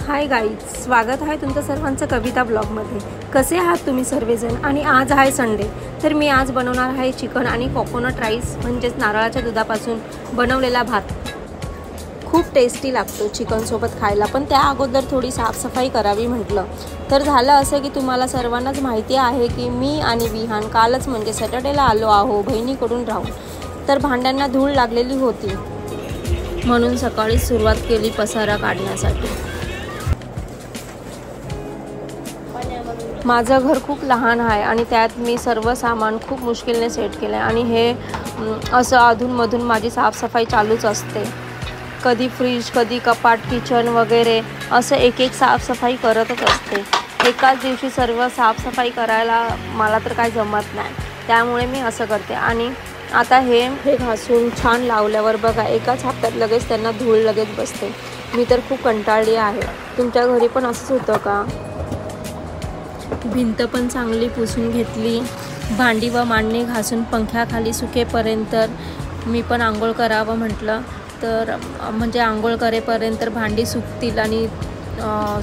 Hi guys, स्वागत आहे तुमचं सर्वांचं कविता ब्लॉगमध्ये। कसे आहात तुम्ही सर्वजण? आणि आज आहे संडे, तर मी आज बनवणार आहे चिकन आणि कोकोनट राईस म्हणजेच नारळाच्या दुधापासून बनवलेला भात। खूप टेस्टी लागतो चिकन सोबत खायला, पण त्या अगोदर थोडी साफसफाई करावी म्हटलं तर झालं असं की तुम्हाला सर्वांनाच माहिती आहे की मी आणि विहान कालच म्हणजे सॅटर्डेला आलो आहो बहिणीकडून राहून, तर भांड्यांना धूळ लागलेली होती म्हणून सकाळी सुरुवात केली पसारा काढण्यासाठी। माझं घर खूप लहान आहे आणि त्यात मी सर्व सामान खूप मुश्किलने सेट केलं आहे आणि हे असं अधूनमधून माझी साफसफाई चालूच असते। कधी फ्रीज, कधी कपाट, किचन वगैरे असं एक साफसफाई करतच असते। एकाच दिवशी सर्व साफसफाई करायला मला तर काय जमत नाही, त्यामुळे मी असं करते। आणि आता हे घासून छान लावल्यावर बघा एकाच हप्त्यात लगेच त्यांना धूळ लगेच बसते। मी तर खूप कंटाळली आहे। तुमच्या घरी पण असंच होतं का? भिंत पण चांगली पुसून घेतली, भांडी व मांडणी घासून पंख्याखाली सुकेपर्यंत मी पण आंघोळ करावं म्हटलं, तर म्हणजे आंघोळ करेपर्यंत भांडी सुकतील आणि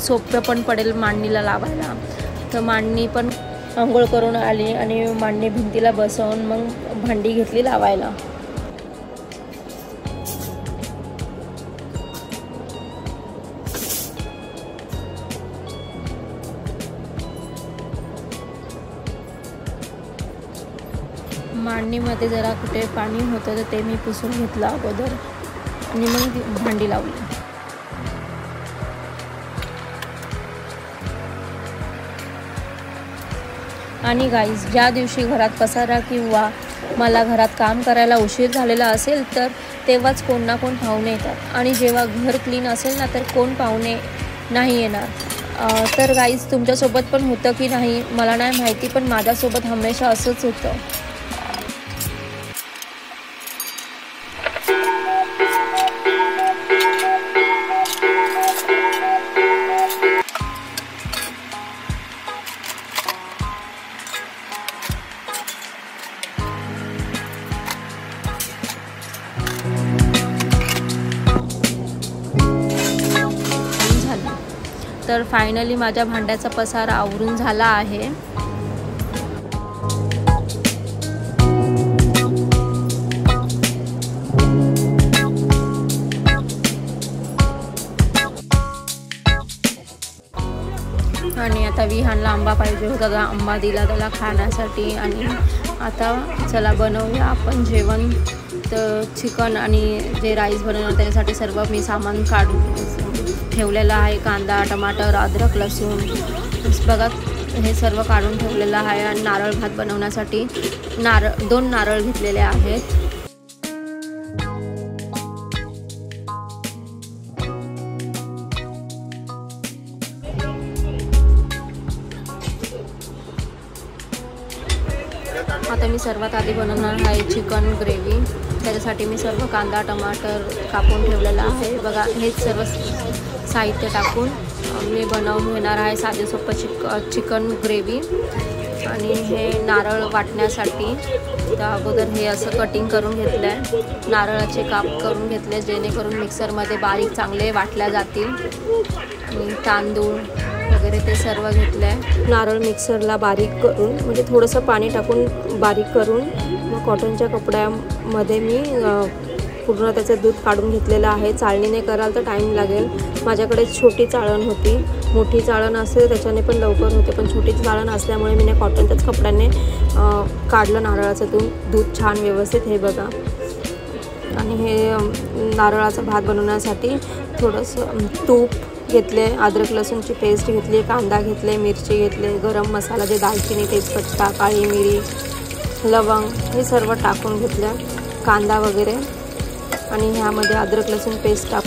सोपं पण पडेल मांडणीला लावायला। तर मांडणी पण आंघोळ करून आली आणि मांडणी भिंतीला बसवून मग भांडी घेतली लावायला। मांडणीमध्ये जरा कुठे पाणी होतं तर ते मी पुसून घेतलं अगोदर आणि मग भांडी लावली। आणि गाईज, ज्या दिवशी घरात पसारा किंवा मला घरात काम करायला उशीर झालेला असेल तर तेव्हाच कोण ना कोण पाहुणे येतात, आणि जेव्हा घर क्लीन असेल ना तर कोण पाहुणे नाही येणार। तर गाईज, तुमच्यासोबत पण होतं की नाही मला नाही माहिती, पण माझ्यासोबत हमेशा असंच होतं। तर फायनली माझ्या भांड्याचा पसारा आवरून झाला आहे। आणि आता विहानला आंबा पाहिजे होता, तर आंबा दिला त्याला खाण्यासाठी। आणि आता चला बनवूया आपण जेवण। तर चिकन आणि जे राईस बनवणार त्याच्यासाठी सर्व मी सामान काढून ठेवलेलं आहे। कांदा, टमाटर, अद्रक, लसूण बघा हे सर्व काढून ठेवलेलं आहे। आणि नारळ भात बनवण्यासाठी 2 नारळ घेतलेले आहेत। आता मी सर्वात आधी बनवणार आहे चिकन ग्रेव्ही। त्याच्यासाठी मी सर्व कांदा, टमाटर कापून ठेवलेला आहे। बघा हेच सर्व साहित्य टाकून मी बनवून घेणार आहे साधे सोपं चिकन ग्रेव्ही। आणि हे नारळ वाटण्यासाठी तर अगोदर हे असं कटिंग करून घेतलं आहे, नारळाचे काप करून घेतले जेणेकरून मिक्सरमध्ये बारीक चांगले वाटल्या जातील। आणि तांदूळ वगैरे ते सर्व घेतलं आहे। नारळ मिक्सरला बारीक करून म्हणजे थोडंसं पाणी टाकून बारीक करून मग कॉटनच्या कपड्यामध्ये मी पूर्ण त्याचं दूध काढून घेतलेलं आहे। चाळणीने कराल तर टाईम लागेल, माझ्याकडे छोटी चाळण होती। मोठी चाळण असेल त्याच्याने पण लवकर होते, पण छोटी चाळण असल्यामुळे मी कॉटनच्याच कपड्याने काढलं नारळाचं दूध छान व्यवस्थित। हे बघा, आणि हे नारळाचा भात बनवण्यासाठी थोडंसं तूप घेतले, अद्रक लसूणची पेस्ट घेतली, कांदा घेतले, मिरची घेतले, गरम मसाला जे दालचिनी, तेजपत्ता, काळी मिरी, लवंग हे सर्व टाकून घेतलं, कांदा वगैरे। आणि ह्यामध्ये अद्रक लसूण पेस्ट टाक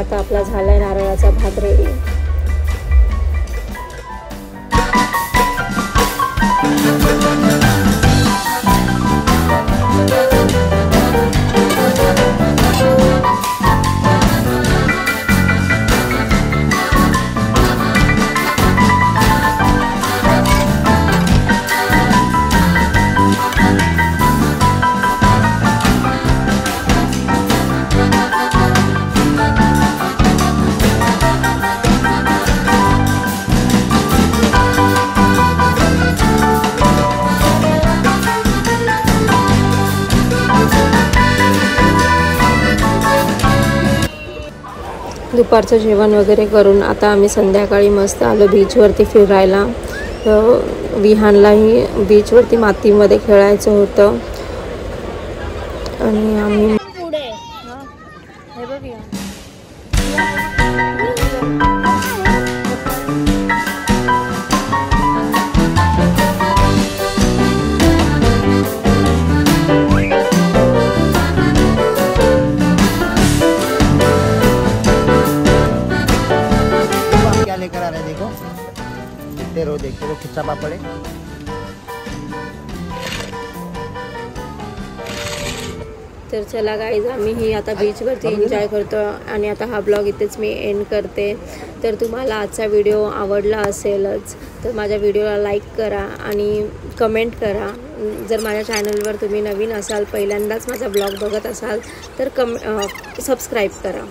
आता आपला झालाय नारळाचा भात रेडी. दुपारचं जेवण वगैरे करून आता आम्ही संध्याकाळी मस्त आलो बीचवरती फिरायला. विहानलाही बीचवरती मातीमध्ये खेळायचं होतं आणि आम्ही लेकर आ रहे हैं, देखो देखते रहो खिस्सा पापड़ है. तर चला गाईज, आम्ही आता बीचवरती एन्जॉय करतो आणि आता हा ब्लॉग इथेच मी एंड करते. तर तुम्हाला आजचा व्हिडिओ आवडला असेलच तर माझ्या व्हिडिओला लाईक करा आणि कमेंट करा. जर माझ्या चॅनलवर तुम्ही नवीन असाल, पहिल्यांदाच माझा ब्लॉग बघत असाल तर सबस्क्राईब करा.